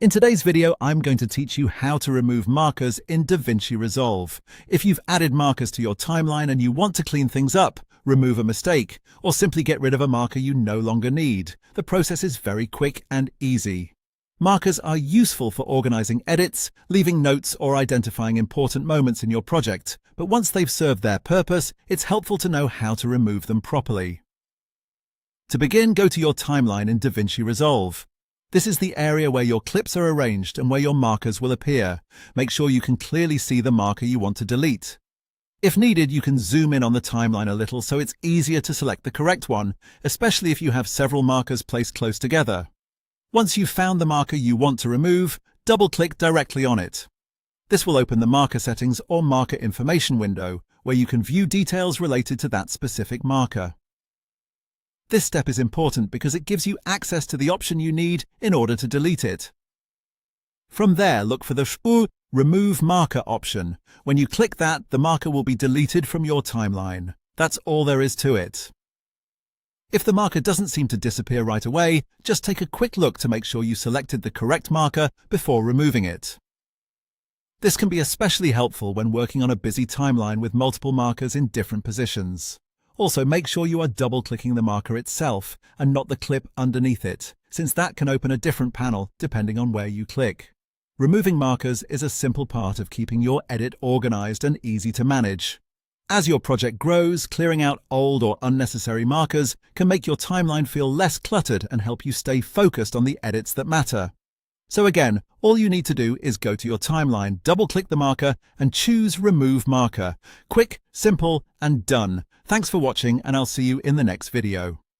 In today's video, I'm going to teach you how to remove markers in DaVinci Resolve. If you've added markers to your timeline and you want to clean things up, remove a mistake, or simply get rid of a marker you no longer need, the process is very quick and easy. Markers are useful for organizing edits, leaving notes, or identifying important moments in your project, but once they've served their purpose, it's helpful to know how to remove them properly. To begin, go to your timeline in DaVinci Resolve. This is the area where your clips are arranged and where your markers will appear. Make sure you can clearly see the marker you want to delete. If needed, you can zoom in on the timeline a little so it's easier to select the correct one, especially if you have several markers placed close together. Once you've found the marker you want to remove, double-click directly on it. This will open the Marker Settings or Marker Information window, where you can view details related to that specific marker. This step is important because it gives you access to the option you need in order to delete it. From there, look for the Remove Marker option. When you click that, the marker will be deleted from your timeline. That's all there is to it. If the marker doesn't seem to disappear right away, just take a quick look to make sure you selected the correct marker before removing it. This can be especially helpful when working on a busy timeline with multiple markers in different positions. Also, make sure you are double-clicking the marker itself and not the clip underneath it, since that can open a different panel depending on where you click. Removing markers is a simple part of keeping your edit organized and easy to manage. As your project grows, clearing out old or unnecessary markers can make your timeline feel less cluttered and help you stay focused on the edits that matter. So again, all you need to do is go to your timeline, double-click the marker, and choose Remove Marker. Quick, simple, and done. Thanks for watching, and I'll see you in the next video.